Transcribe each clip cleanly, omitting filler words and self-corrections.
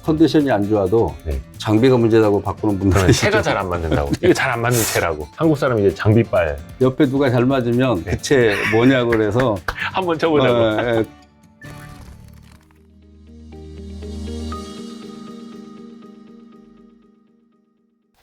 컨디션이 안 좋아도 네. 장비가 문제라고 바꾸는 분들은 저는 채가 잘 안 맞는다고. 이게 잘 안 맞는 채라고. 한국 사람은 이제 장비빨. 옆에 누가 잘 맞으면 그 채 뭐냐고 그래서 한번 쳐보자고. 예.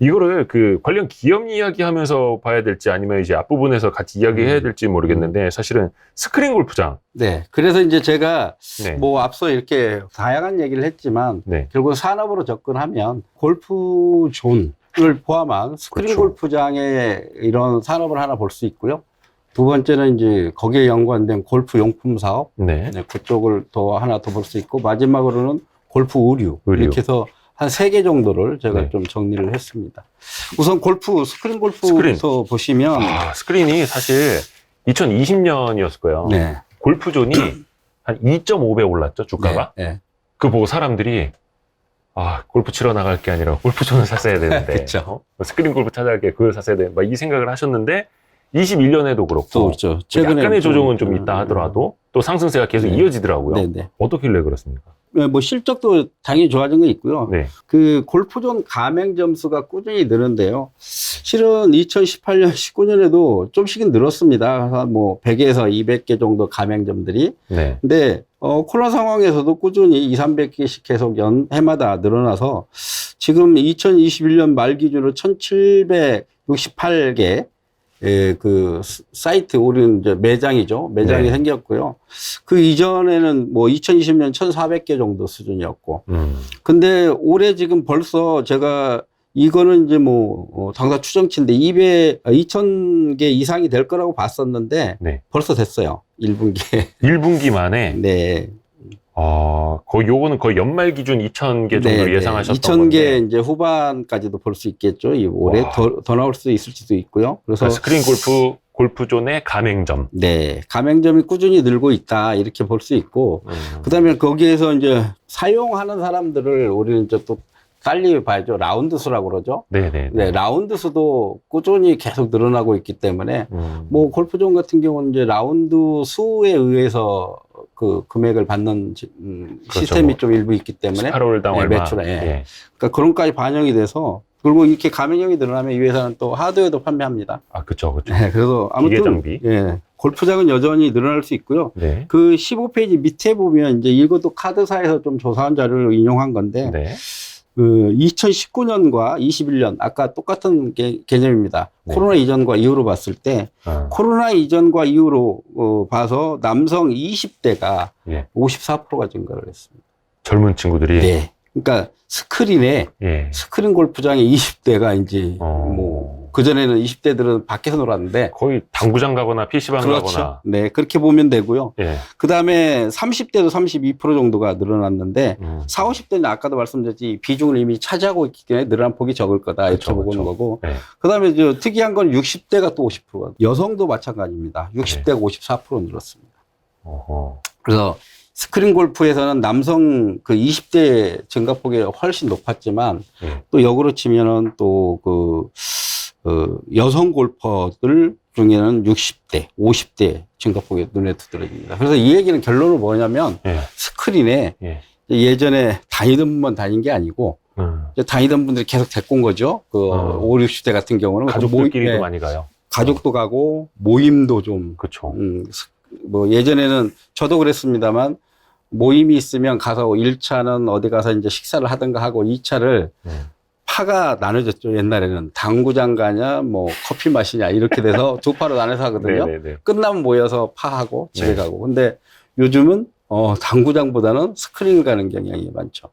이거를 그 관련 기업 이야기하면서 봐야 될지 아니면 이제 앞부분에서 같이 이야기해야 될지 모르겠는데 사실은 스크린 골프장. 네. 그래서 이제 제가 네. 뭐 앞서 이렇게 다양한 얘기를 했지만 네. 결국 산업으로 접근하면 골프존을 포함한 스크린 그렇죠. 골프장의 이런 산업을 하나 볼 수 있고요. 두 번째는 이제 거기에 연관된 골프 용품 사업, 네. 네, 그쪽을 더 하나 더 볼 수 있고 마지막으로는 골프 의류. 이렇게 해서 한 3개 정도를 제가 네. 좀 정리를 했습니다. 우선 골프, 스크린 골프에서 스크린. 보시면 스크린이 사실 2020년이었을 거예요. 네. 골프존이 한 2.5배 올랐죠, 주가가. 네, 네. 그거 보고 사람들이 골프 치러 나갈 게 아니라 골프존을 샀어야 되는데 그쵸. 스크린 골프 찾아갈 게 그걸 샀어야 되는데 막 이 생각을 하셨는데 21년에도 그렇고 또 그렇죠. 최근에 약간의 조정은 좀 있다 하더라도 또 상승세가 계속 네. 이어지더라고요. 네, 네. 어떻길래 그렇습니까? 뭐 실적도 당연히 좋아진 건 있고요. 네. 그 골프존 가맹점 수가 꾸준히 느는데요. 실은 2018년, 19년에도 좀씩은 늘었습니다. 한 뭐 100에서 200개 정도 가맹점들이. 네. 근데 코로나 상황에서도 꾸준히 200~300개씩 계속 해마다 늘어나서 지금 2021년 말 기준으로 1768개 그 사이트 우리는 이제 매장이죠. 매장이 네. 생겼고요. 그 이전에는 뭐 2020년 1,400개 정도 수준이었고. 근데 올해 지금 벌써 제가 이거는 이제 뭐 당사 추정치인데 2,000개 이상이 될 거라고 봤었는데 네. 벌써 됐어요. 1분기에. 1분기 만에 네. 거의 요거는 거의 연말 기준 2,000개 정도 예상하셨던 2,000개 건데. 이제 후반까지도 볼 수 있겠죠. 이 올해 더 나올 수도 있을지도 있고요. 그래서 스크린 골프존의 가맹점. 네, 가맹점이 꾸준히 늘고 있다 이렇게 볼 수 있고, 그다음에 거기에서 이제 사용하는 사람들을 우리는 이제 또 달리 봐야죠. 라운드 수라고 그러죠. 네네. 네, 라운드 수도 꾸준히 계속 늘어나고 있기 때문에 뭐 골프존 같은 경우는 이제 라운드 수에 의해서 그 금액을 받는 시스템이 그렇죠. 좀 일부 있기 때문에 18홀당 얼마. 매출, 그러니까 그런 것까지 반영이 돼서 그리고 이렇게 가맹점이 늘어나면 이 회사는 또 하드웨어도 판매합니다. 그렇죠. 네, 그래서 아무튼 기계 장비. 골프장은 여전히 늘어날 수 있고요. 네. 그 15페이지 밑에 보면 이제 이것도 카드사에서 좀 조사한 자료를 인용한 건데 네. 2019년과 21년 아까 똑같은 개념입니다. 네. 코로나 이전과 이후로 봤을 때 코로나 이전과 이후로 봐서 남성 20대가 54%가 증가를 했습니다. 젊은 친구들이. 네. 그러니까 스크린에 스크린 골프장에 20대가 이제 뭐 그전에는 20대들은 밖에서 놀았는데 거의 당구장 가거나 PC방 그렇죠. 가거나. 네, 그렇게 보면 되고요. 예. 그다음에 30대도 32% 정도가 늘어났는데 40, 50대는 아까도 말씀드렸지 비중을 이미 차지하고 있기 때문에 늘어난 폭이 적을 거다 이렇게 그렇죠, 보는 그렇죠. 거고. 네. 그다음에 특이한 건 60대가 또 50%가 여성도 마찬가지입니다. 60대가 54% 늘었습니다. 그래서 스크린 골프에서는 남성 그 20대 증가폭이 훨씬 높았지만 또 역으로 치면은 또 여성 골퍼들 중에는 60대, 50대 증가폭이 눈에 두드러집니다. 그래서 이 얘기는 결론은 뭐냐면 스크린에 예전에 다니던 분만 다닌 게 아니고 다니던 분들이 계속 데리고 온 거죠. 5, 60대 같은 경우는 가족들끼리도 많이 가요. 가족도 가고 모임도 좀. 그렇죠. 뭐 예전에는 저도 그랬습니다만 모임이 있으면 가서 1차는 어디 가서 이제 식사를 하든가 하고 2차를 파가 나눠졌죠. 옛날에는 당구장 가냐 뭐 커피 마시냐 이렇게 돼서 두 파로 나눠서 하거든요. 끝나면 모여서 파하고 집에 가고. 근데 요즘은 당구장보다는 스크린 가는 경향이 많죠.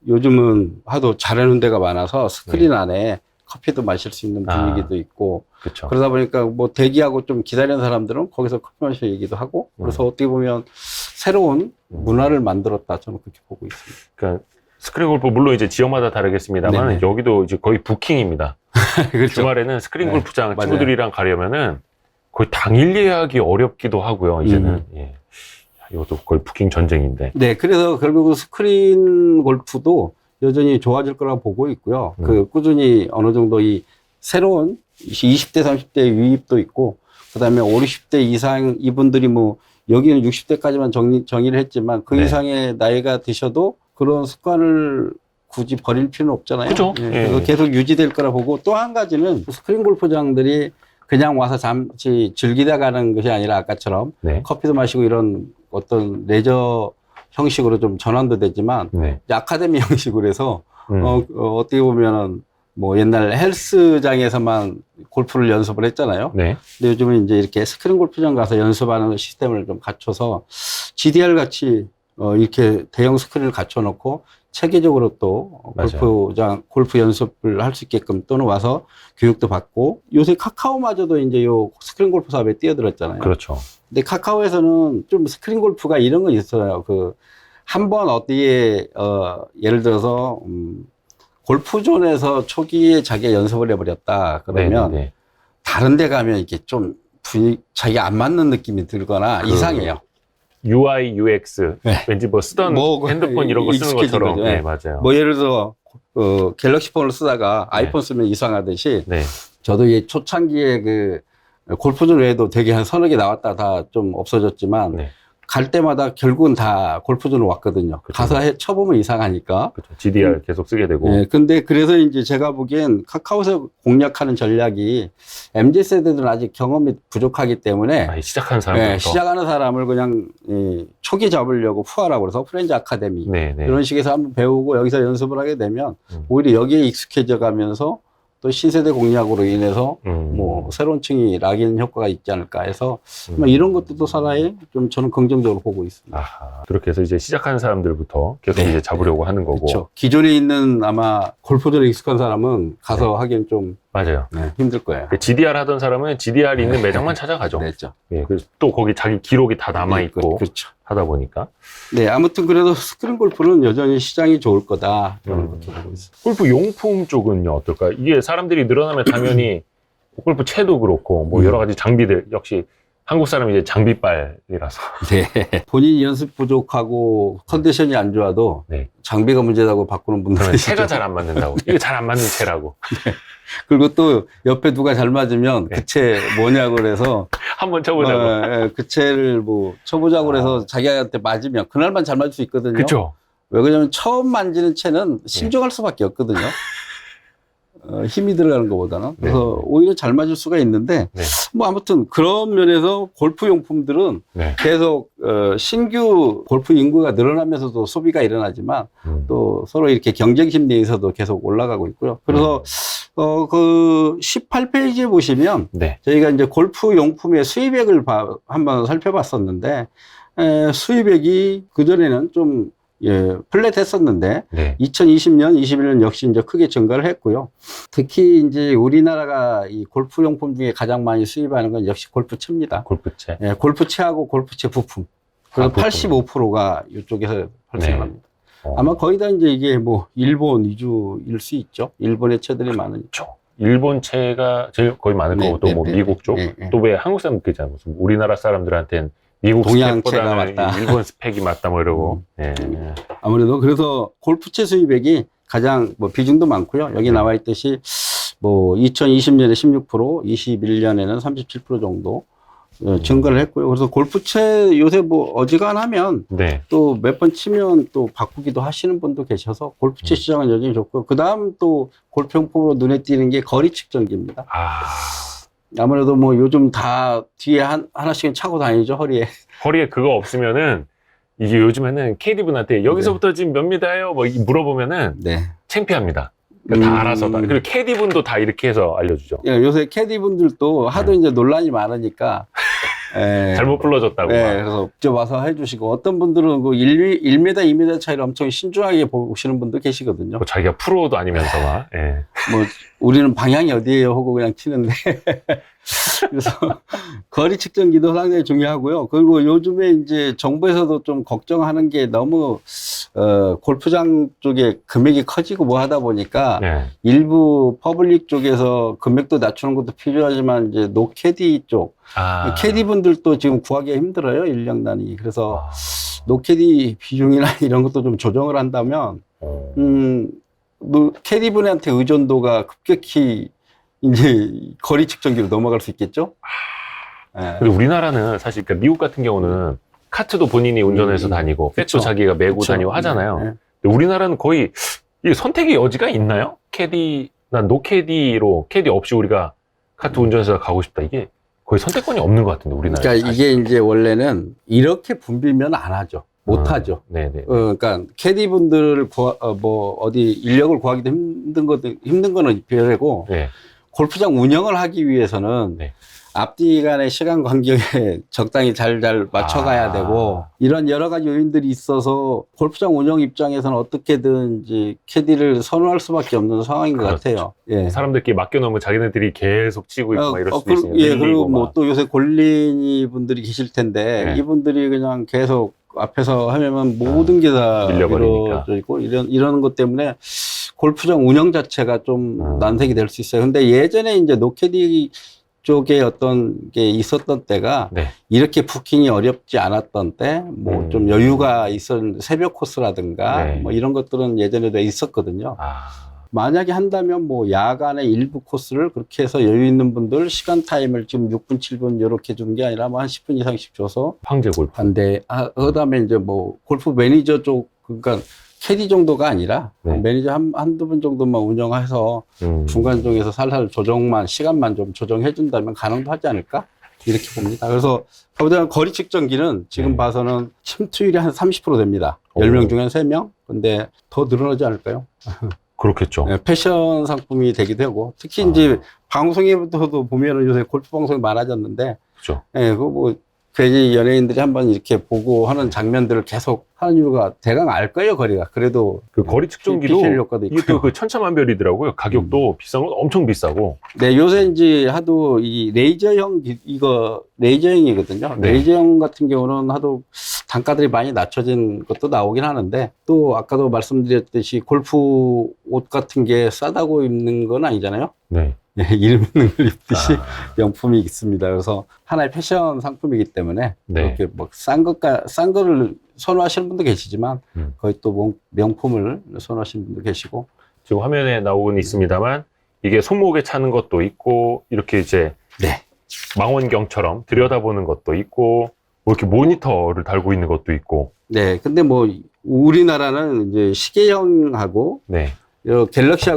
요즘은 하도 잘하는 데가 많아서 스크린 안에 커피도 마실 수 있는 분위기도 있고. 그쵸. 그러다 보니까 뭐 대기하고 좀 기다리는 사람들은 거기서 커피 마시고 얘기도 하고. 그래서 어떻게 보면 새로운 문화를 만들었다 저는 그렇게 보고 있습니다. 그러니까 스크린 골프 물론 이제 지역마다 다르겠습니다만 네네. 여기도 이제 거의 부킹입니다. 그렇죠. 주말에는 스크린 골프장 맞아요. 친구들이랑 가려면은 거의 당일 예약이 어렵기도 하고요. 이제는 이것도 거의 부킹 전쟁인데. 네, 그래서 결국 스크린 골프도 여전히 좋아질 거라고 보고 있고요. 꾸준히 어느 정도 이 새로운 20대, 30대 유입도 있고, 그 다음에 5, 60대 이상 이분들이 뭐, 여기는 60대까지만 정의를 했지만 그 이상의 나이가 드셔도 그런 습관을 굳이 버릴 필요는 없잖아요. 그죠? 예, 예. 그래서 계속 유지될 거라 보고 또 한 가지는 스크린 골프장들이 그냥 와서 잠시 즐기다 가는 것이 아니라 아까처럼 네. 커피도 마시고 이런 어떤 레저 형식으로 좀 전환도 되지만 네. 이제 아카데미 형식으로 해서 음. 어떻게 보면은 뭐 옛날 헬스장에서만 골프를 연습을 했잖아요. 네. 근데 요즘은 이제 이렇게 스크린 골프장 가서 연습하는 시스템을 좀 갖춰서 GDR 같이 이렇게 대형 스크린을 갖춰놓고 체계적으로 또 골프장 골프 연습을 할 수 있게끔 또는 와서 교육도 받고 요새 카카오마저도 이제 요 스크린 골프 사업에 뛰어들었잖아요. 그렇죠. 근데 카카오에서는 좀 스크린 골프가 이런 건 있어요. 한번 어디에 예를 들어서 골프존에서 초기에 자기가 연습을 해버렸다 그러면 네네네. 다른 데 가면 이게 좀 자기가 안 맞는 느낌이 들거나 이상해요. UI, UX, 네. 왠지 뭐 쓰던 핸드폰 이런 거 쓰는 익숙해진 것처럼. 거죠. 네, 맞아요. 뭐 예를 들어 갤럭시 폰을 쓰다가 네. 아이폰 쓰면 이상하듯이 네. 저도 이 초창기에 골프존 외에도 되게 한 서너 개 나왔다 다 좀 없어졌지만 네. 갈 때마다 결국은 다 골프존으로 왔거든요. 그쵸. 가서 쳐보면 이상하니까. 그렇죠. GDR 계속 쓰게 되고. 예, 근데 그래서 이제 제가 보기엔 카카오에서 공략하는 전략이 MZ 세대들은 아직 경험이 부족하기 때문에 아니, 시작하는 사람부터. 예, 시작하는 사람을 그냥 초기 잡으려고 푸하라고 그래서 프렌즈 아카데미 네, 네. 이런 식에서 한번 배우고 여기서 연습을 하게 되면 음. 오히려 여기에 익숙해져 가면서 또 신세대 공략으로 인해서 뭐 새로운 층이 락인 효과가 있지 않을까 해서 뭐 이런 것들도 사나이 좀 저는 긍정적으로 보고 있습니다. 아하. 그렇게 해서 이제 시작하는 사람들부터 계속 네. 이제 잡으려고 하는 거고. 그렇죠. 기존에 있는 아마 골프존에 익숙한 사람은 가서 하기엔 좀 맞아요. 힘들 거예요. GDR 하던 사람은 GDR 있는 매장만 찾아가죠. 그렇죠. 예, 그래서 또 거기 자기 기록이 다 남아있고 그렇죠. 하다 보니까. 네, 아무튼 그래도 스크린 골프는 여전히 시장이 좋을 거다. 저는 그렇게 보고 있습니다. 골프 용품 쪽은요, 어떨까? 이게 사람들이 늘어나면 당연히 골프 채도 그렇고, 뭐 여러 가지 장비들, 역시 한국 사람이 이제 장비빨이라서. 네. 본인이 연습 부족하고 컨디션이 안 좋아도 네. 장비가 문제라고 바꾸는 분들은 그러면 채가 잘 안 맞는다고. 이게 잘 안 맞는 채라고. 그리고 또 옆에 누가 잘 맞으면 네. 그 채 뭐냐고 그래서 한번 쳐보자고. 그 채를 뭐 쳐보자고 그래서 자기한테 맞으면 그날만 잘 맞을 수 있거든요. 그쵸? 왜 그러냐면 처음 만지는 채는 신중할 수밖에 없거든요. 힘이 들어가는 것보다는. 그래서 오히려 잘 맞을 수가 있는데 네. 뭐 아무튼 그런 면에서 골프 용품들은 네. 계속 신규 골프 인구가 늘어나면서도 소비가 일어나지만 또 서로 이렇게 경쟁 심리에서도 계속 올라가고 있고요. 그래서 그 18페이지에 보시면 네. 저희가 이제 골프 용품의 수입액을 한번 살펴봤었는데 수입액이 그전에는 좀 플랫했었는데 네. 2020년, 21년 역시 이제 크게 증가를 했고요. 특히 이제 우리나라가 이 골프 용품 중에 가장 많이 수입하는 건 역시 골프채입니다. 골프채. 예, 골프채하고 골프채 부품. 그래서 부품. 85%가 이쪽에서 발생을 네. 합니다. 아마 거의 다 이제 이게 뭐 일본 위주일 수 있죠. 일본의 채들이 많으니까. 그렇죠. 일본 채가 제일 거의 많을 네, 거고 또 네, 뭐 네, 미국 쪽. 네, 네. 또 왜 한국 사람들 있잖아요. 무슨 우리나라 사람들한테는 미국 동양 스펙보다는 채가 맞다. 일본 스펙이 맞다 뭐 이러고. 예. 아무래도 그래서 골프채 수입액이 가장 뭐 비중도 많고요. 여기 나와 있듯이 뭐 2020년에 16%, 21년에는 37% 정도 증가를 했고요. 그래서 골프채 요새 뭐 어지간하면 네. 또 몇 번 치면 또 바꾸기도 하시는 분도 계셔서 골프채 시장은 여전히 좋고요. 그 다음 또 골프용품으로 눈에 띄는 게 거리 측정기입니다. 아무래도 뭐 요즘 다 뒤에 하나씩은 차고 다니죠, 허리에. 허리에 그거 없으면은 이게 요즘에는 KD분한테 여기서부터 지금 몇 미터예요? 뭐 물어보면은 네. 창피합니다. 그러니까 다 알아서 다. 그리고 KD분도 다 이렇게 해서 알려주죠. 예, 요새 캐디분들도 하도 이제 논란이 많으니까. 잘못 불러줬다고. 네, 그래서 직접 와서 해주시고, 어떤 분들은 그 1m, 2m 차이를 엄청 신중하게 보시는 분도 계시거든요. 뭐 자기가 프로도 아니면서 막. 예. 뭐, 우리는 방향이 어디예요? 하고 그냥 치는데. 그래서 거리 측정기도 상당히 중요하고요. 그리고 요즘에 이제 정부에서도 좀 걱정하는 게 너무, 골프장 쪽에 금액이 커지고 뭐 하다 보니까 네. 일부 퍼블릭 쪽에서 금액도 낮추는 것도 필요하지만 이제 노캐디 쪽, 캐디 분들도 지금 구하기가 힘들어요. 인력 단위. 그래서 노캐디 비중이나 이런 것도 좀 조정을 한다면, 뭐 캐디 분한테 의존도가 급격히 이제 거리 측정기로 넘어갈 수 있겠죠? 네. 근데 우리나라는 사실, 그러니까 미국 같은 경우는 카트도 본인이 운전해서 다니고, 백도 그쵸. 자기가 메고 그쵸. 다니고 하잖아요. 네. 근데 우리나라는 거의 이게 선택의 여지가 있나요? 캐디, 난 노캐디로 캐디 없이 우리가 카트 운전해서 가고 싶다. 이게 거의 선택권이 없는 것 같은데, 우리나라에. 그러니까 이게 이제 원래는 이렇게 붐비면 안 하죠. 못 하죠. 네네. 그러니까 캐디분들을 뭐 어디 인력을 구하기도 힘든 거는 별개고 네. 골프장 운영을 하기 위해서는 네. 앞뒤 간의 시간 간격에 적당히 잘 맞춰가야 되고 이런 여러 가지 요인들이 있어서 골프장 운영 입장에서는 어떻게든지 캐디를 선호할 수밖에 없는 상황인 것 그렇죠. 같아요. 예. 사람들끼리 맡겨놓으면 자기네들이 계속 치고 있고 막 이럴 수도 있으니까. 예, 그리고 뭐 막. 또 요새 골린이 분들이 계실 텐데 네. 이분들이 그냥 계속 앞에서 하면 모든 게 다 밀려버리니까. 이루어져 있고 이러는 것 때문에 골프장 운영 자체가 좀 난색이 될 수 있어요. 근데 예전에 이제 노캐디 쪽에 어떤 게 있었던 때가 네. 이렇게 부킹이 어렵지 않았던 때, 뭐 좀 여유가 있었던 새벽 코스라든가 네. 뭐 이런 것들은 예전에도 있었거든요. 아, 만약에 한다면 뭐 야간에 일부 코스를 그렇게 해서 여유 있는 분들 시간 타임을 지금 6분, 7분 이렇게 주는 게 아니라 뭐 한 10분 이상씩 줘서 황제 골프. 반대, 그다음에 이제 뭐 골프 매니저 쪽, 그러니까 캐디 정도가 아니라 네. 매니저 한두 분 정도만 운영해서 중간 중에서 살살 시간만 좀 조정해 준다면 가능도 하지 않을까? 이렇게 봅니다. 그래서 보다 거리 측정기는 지금 네. 봐서는 침투율이 한 30% 됩니다. 10명 중에 3명? 근데 더 늘어나지 않을까요? 그렇겠죠. 네, 패션 상품이 되기도 하고, 특히 이제 방송에부터도 보면은 요새 골프 방송이 많아졌는데, 그렇죠. 예, 그거 뭐, 괜히 연예인들이 한번 이렇게 보고 하는 장면들을 계속 하는 이유가 대강 알 거예요, 거리가. 그래도. 그 거리 측정기도 PPL 효과도 있고. 이것도 그 천차만별이더라고요. 가격도 비싼 건 엄청 비싸고. 네, 요새 이제 하도 이 레이저형, 레이저형이거든요. 네. 레이저형 같은 경우는 하도 단가들이 많이 낮춰진 것도 나오긴 하는데, 또 아까도 말씀드렸듯이 골프 옷 같은 게 싸다고 입는 건 아니잖아요. 네. 네, 이름 있는 걸 입듯이 명품이 있습니다. 그래서 하나의 패션 상품이기 때문에 네. 그렇게 뭐 싼 거를 선호하시는 분도 계시지만 거의 또 명품을 선호하시는 분도 계시고. 지금 화면에 나오고는 있습니다만 이게 손목에 차는 것도 있고 이렇게 이제 네. 망원경처럼 들여다보는 것도 있고 뭐 이렇게 모니터를 달고 있는 것도 있고. 네. 근데 뭐 우리나라는 이제 시계형하고 네. 갤럭시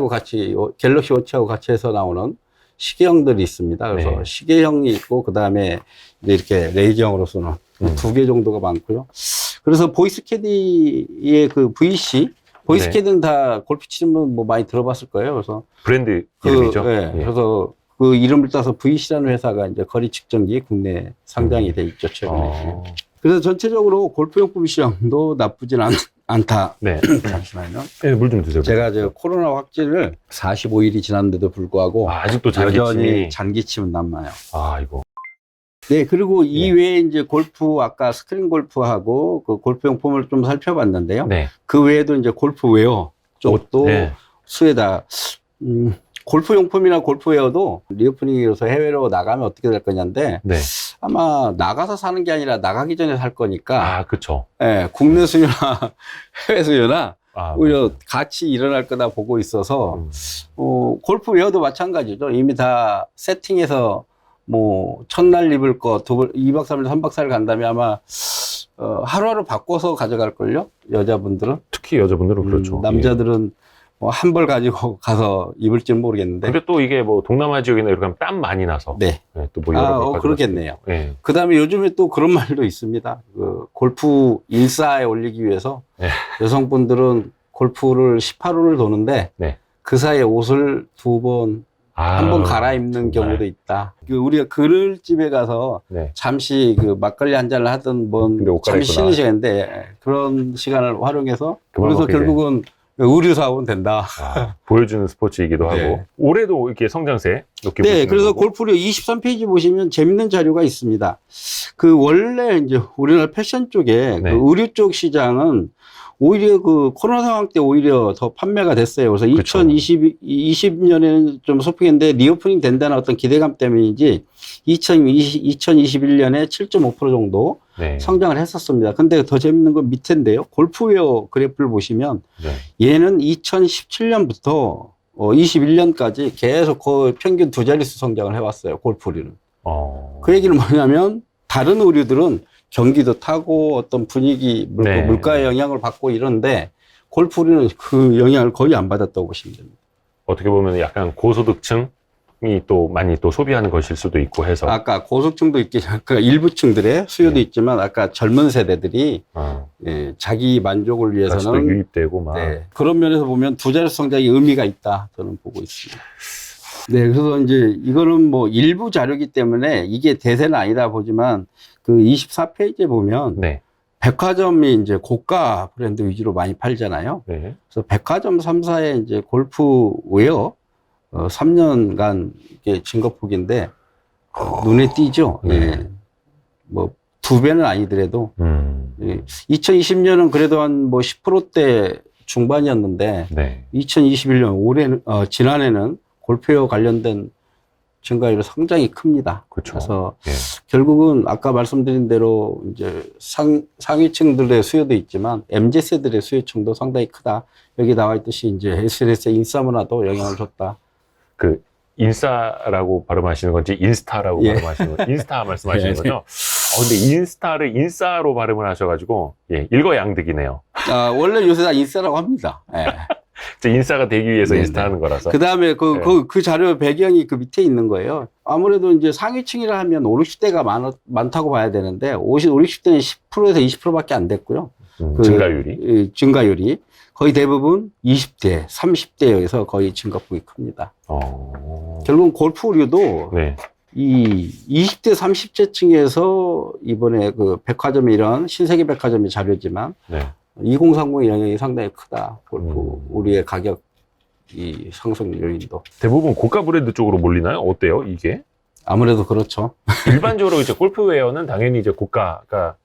워치하고 같이 해서 나오는 시계형들이 있습니다. 그래서 네. 시계형이 있고 그다음에 이제 이렇게 레이저형으로서는 2개 정도가 많고요. 그래서 보이스 캐디의 그 VC, 보이스 네. 캐디는 다 골프 치는 분 뭐 많이 들어봤을 거예요. 그래서 브랜드 이름이죠. 네, 예. 그래서 그 이름을 따서 VC라는 회사가 이제 거리 측정기 국내 상장이 돼 있죠, 최근에. 그래서 전체적으로 골프용품 시장도 나쁘진 않다. 네. 잠시만요. 네, 물 좀 드세요. 제가 코로나 확진을 45일이 지났는데도 불구하고 아직도 여전히 잔기침은 남아요. 아, 이거. 네, 그리고 이외에 이제 골프, 아까 스크린 골프하고 그 골프용품을 좀 살펴봤는데요. 네. 그 외에도 이제 골프웨어 쪽도 네. 수혜다. 골프용품이나 골프웨어도 리오프닝이라서 해외로 나가면 어떻게 될 거냐인데 네. 아마 나가서 사는 게 아니라 나가기 전에 살 거니까 아, 그쵸. 예, 국내 수요나 해외 수요나 아, 오히려 같이 일어날 거다 보고 있어서 골프웨어도 마찬가지죠. 이미 다 세팅해서 뭐 첫날 입을 거 2박 3일 3박 4일 간다면 아마 하루하루 바꿔서 가져갈걸요. 여자분들은. 특히 여자분들은 그렇죠. 남자들은 뭐 한 벌 가지고 가서 입을지는 모르겠는데. 근데 또 이게 뭐 동남아 지역이나 이렇게 하면 땀 많이 나서. 네. 네, 또 뭐 여러 벌 그렇겠네요. 네. 그 다음에 요즘에 또 그런 말도 있습니다. 그 골프 인싸에 올리기 위해서 네. 여성분들은 골프를 18홀을 도는데 네. 그 사이에 옷을 한 번 갈아입는 정말. 경우도 있다. 우리가 그늘집에 가서 네. 잠시 그 막걸리 한 잔을 하든 근데 옷 잠시 갈아입구나. 쉬는 시간인데 그런 시간을 활용해서 그만 그래서 먹게 결국은 의류 사업은 된다. 보여주는 스포츠이기도 네. 하고. 올해도 이렇게 성장세 높게 네, 보시는 그래서 거고. 골프료 23페이지 보시면 재밌는 자료가 있습니다. 그 원래 이제 우리나라 패션 쪽에 네. 그 의류 쪽 시장은 오히려 그 코로나 상황 때 오히려 더 판매가 됐어요. 그래서 그쵸. 2020년에는 좀 소폭인데 리오프닝 된다는 어떤 기대감 때문인지 2021년에 7.5% 정도 네. 성장을 했었습니다. 근데 더 재밌는 건 밑인데요. 골프웨어 그래프를 보시면 네. 얘는 2017년부터 21년까지 계속 거의 평균 두 자릿수 성장을 해왔어요. 골프류는. 그 얘기는 뭐냐면 다른 의류들은 경기도 타고 어떤 분위기, 네. 물가의 영향을 받고 이런데 골프는 그 영향을 거의 안 받았다고 보시면 됩니다. 어떻게 보면 약간 고소득층이 또 많이 또 소비하는 것일 수도 있고 해서. 아까 고속층도 있기, 그 일부층들의 수요도 있지만 아까 젊은 세대들이 예, 자기 만족을 다시 또 위해서는 유입되고 막. 네, 그런 면에서 보면 두 자릿수 성장이 의미가 있다 저는 보고 있습니다. 네, 그래서 이제 이거는 뭐 일부 자료이기 때문에 이게 대세는 아니다 보지만 그 24페이지에 보면 네. 백화점이 이제 고가 브랜드 위주로 많이 팔잖아요. 네. 그래서 백화점 3사의 이제 골프 웨어 3년간 이게 증거폭인데 눈에 띄죠. 네. 예. 뭐 2배는 아니더라도 2020년은 그래도 한 뭐 10%대 중반이었는데 네. 2021년 올해는 지난해는 골프웨어 관련된 증가율이 상당히 큽니다. 그렇죠. 그래서 예. 결국은 아까 말씀드린 대로 이제 상위층들의 수요도 있지만 MZ세들의 수요층도 상당히 크다. 여기 나와 있듯이 이제 SNS의 인싸 문화도 영향을 줬다. 그 인싸라고 발음하시는 건지 인스타라고 예. 발음하시는 건지 인스타 말씀하시는 예. 거죠? 근데 인스타를 인싸로 발음을 하셔가지고 예, 일거양득이네요. 아, 원래 요새 다 인싸라고 합니다. 예. 인싸가 되기 위해서 네네. 인스타 하는 거라서. 그 다음에 네. 그 자료 배경이 그 밑에 있는 거예요. 아무래도 이제 상위층이라 하면 5, 60대가 많다고 봐야 되는데 5, 60대는 10%에서 20%밖에 안 됐고요. 증가율이. 증가율이. 거의 대부분 20대, 30대에서 거의 증가폭이 큽니다. 결국은 골프류도 네. 이 20대, 30대 층에서 이번에 그 백화점이 이런 신세계 백화점의 자료지만 네. 2030의 영향이 상당히 크다. 골프 우리의 가격 이 상승 요인도. 대부분 고가 브랜드 쪽으로 몰리나요? 어때요, 이게? 아무래도 그렇죠. 일반적으로 이제 골프웨어는 당연히 이제 고가가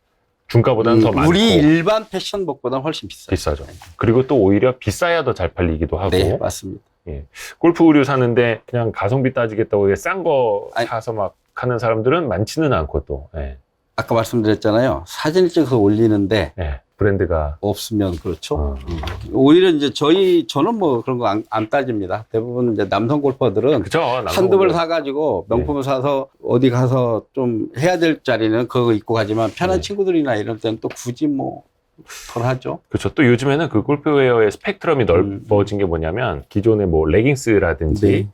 중가보다는 더 많고. 우리 일반 패션복보다는 훨씬 비싸요. 비싸죠. 그리고 또 오히려 비싸야 더 잘 팔리기도 하고. 네, 맞습니다. 예. 골프 의류 사는데 그냥 가성비 따지겠다고 싼 거 사서 막 하는 사람들은 많지는 않고 또. 예. 아까 말씀드렸잖아요. 사진을 찍어서 올리는데 예. 브랜드가 없으면 그렇죠. 오히려 이제 저는 뭐 그런 거 안 따집니다. 대부분 이제 남성 골퍼들은 그죠. 한두 벌 사가지고 명품을 사서 어디 가서 좀 해야 될 자리는 그거 입고 가지만 편한 친구들이나 이럴 때는 또 굳이 뭐 덜 하죠. 그렇죠. 또 요즘에는 그 골프웨어의 스펙트럼이 넓어진 게 뭐냐면 기존의 뭐 레깅스라든지 네.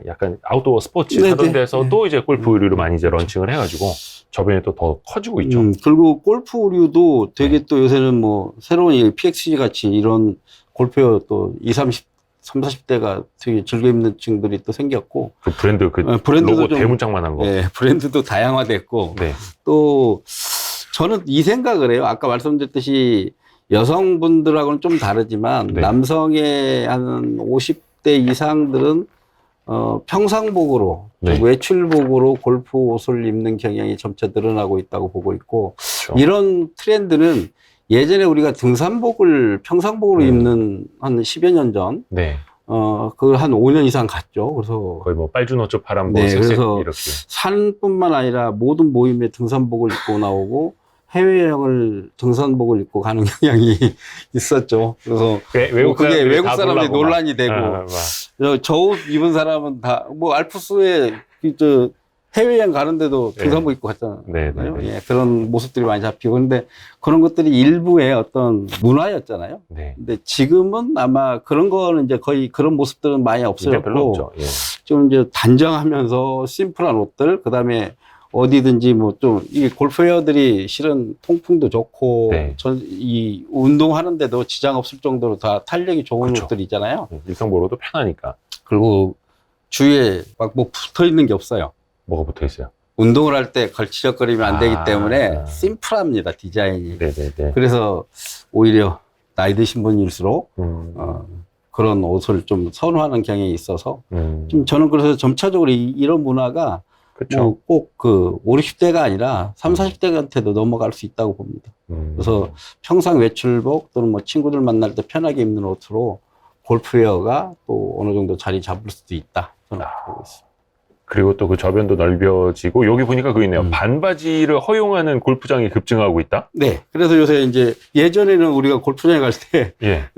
약간 아웃도어 스포츠 네네. 하던 데서도 이제 골프 의류를 많이 이제 런칭을 해가지고 저변에 또 더 커지고 있죠. 그리고 골프류도 되게 또 요새는 뭐 새로운 이 PXG 같이 이런 골프웨어 또 20, 30, 40대가 되게 즐겨 입는 층들이 또 생겼고 그 브랜드 브랜드도 로고 좀, 대문짝만한 거. 예, 브랜드도 다양화됐고 네. 또 저는 이 생각을 해요. 아까 말씀드렸듯이 여성분들하고는 좀 다르지만 네. 남성의 한 50대 이상들은 평상복으로 네. 외출복으로 골프 옷을 입는 경향이 점차 늘어나고 있다고 보고 있고 그렇죠. 이런 트렌드는 예전에 우리가 등산복을 평상복으로 입는 한 10여 년 전, 네. 그걸 한 5년 이상 갔죠. 그래서 거의 뭐 빨주노초 파란 뭐 네, 색색 그래서 이렇게. 산뿐만 아니라 모든 모임에 등산복을 입고 나오고 해외여행을 등산복을 입고 가는 경향이 있었죠. 그래서 그게 외국 사람들이 논란이 되고 저 옷 입은 사람은 다 뭐 알프스에 해외여행 가는데도 등산복 입고 갔잖아요. 네. 예, 그런 모습들이 많이 잡히고 근데 그런 것들이 일부의 어떤 문화였잖아요. 네. 근데 지금은 아마 그런 거는 이제 거의 그런 모습들은 많이 없어졌고 별로 없죠. 예. 좀 이제 단정하면서 심플한 옷들 그다음에 어디든지 뭐 좀 이 골프웨어들이 실은 통풍도 좋고 네. 이 운동하는데도 지장 없을 정도로 다 탄력이 좋은 그렇죠. 옷들이 있잖아요. 일상복으로도 편하니까. 그리고 주위에 막 뭐 붙어 있는 게 없어요. 뭐가 붙어 있어요? 운동을 할 때 걸치적거리면 안 되기 때문에 심플합니다, 디자인이. 네네네. 그래서 오히려 나이 드신 분일수록 그런 옷을 좀 선호하는 경향이 있어서 좀 저는 그래서 점차적으로 이런 문화가 그렇죠. 뭐 꼭 그 5, 60대가 아니라 3, 40대한테도 넘어갈 수 있다고 봅니다. 그래서 평상 외출복 또는 뭐 친구들 만날 때 편하게 입는 옷으로 골프웨어가 또 어느 정도 자리 잡을 수도 있다. 저는 보고 있습니다. 그리고 또 그 저변도 넓혀지고 여기 보니까 그거 있네요. 반바지를 허용하는 골프장이 급증하고 있다? 네. 그래서 요새 이제 예전에는 우리가 골프장에 갈 때 예.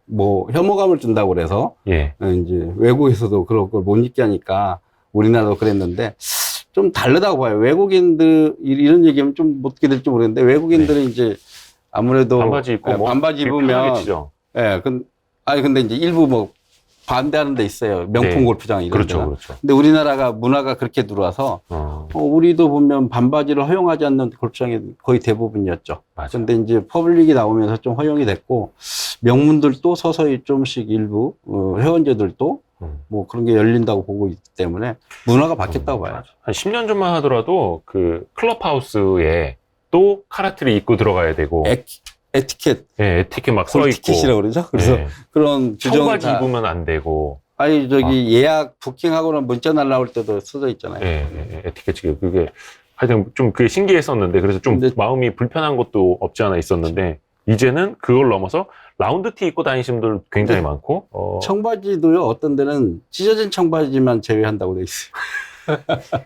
뭐 혐오감을 준다고 그래서 예. 이제 외국에서도 그런 걸 못 입게 하니까 우리나라도 그랬는데 좀 다르다고 봐요. 외국인들 이런 얘기하면 좀 못 듣게 될지 모르겠는데 외국인들은 이제 아무래도 반바지 입고 예, 뭐 반바지 되게 편하게 입으면 치죠. 예, 근데 이제 일부 뭐 반대하는 데 있어요. 명품 네. 골프장 이런 그렇죠, 데가. 그렇죠. 근데 우리나라가 문화가 그렇게 들어와서 우리도 보면 반바지를 허용하지 않는 골프장이 거의 대부분이었죠. 맞아요. 근데 이제 퍼블릭이 나오면서 좀 허용이 됐고 명문들도 서서히 좀씩 일부 회원제들도 뭐 그런 게 열린다고 보고 있기 때문에 문화가 바뀌었다고 봐요. 한 10년 전만 하더라도 그 클럽하우스에 또 카라트를 입고 들어가야 되고 에티켓, 예, 에티켓 막 써 있고 골티켓이라고 그러죠. 그래서 예. 그런 규정 청바지 다 입으면 안 되고 아니 저기 예약 부킹하고는 문자 날라올 때도 써져 있잖아요. 에티켓이 그게 하여튼 좀 그게 신기했었는데 그래서 좀 근데- 마음이 불편한 것도 없지 않아 있었는데 이제는 그걸 넘어서 라운드티 입고 다니시는 분들 굉장히 네. 많고 청바지도요, 어떤 데는 찢어진 청바지만 제외한다고 돼 있어요.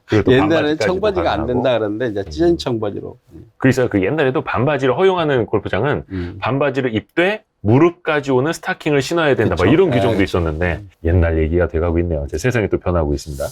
그리고 또 옛날에는 반바지까지도 청바지가 안 가능하고. 된다 그러는데 이제 찢어진 청바지로. 그래서 그 옛날에도 반바지를 허용하는 골프장은 반바지를 입되 무릎까지 오는 스타킹을 신어야 된다. 그쵸. 막 이런 규정도 예. 있었는데 옛날 얘기가 돼가고 있네요. 이제 세상이 또 변하고 있습니다.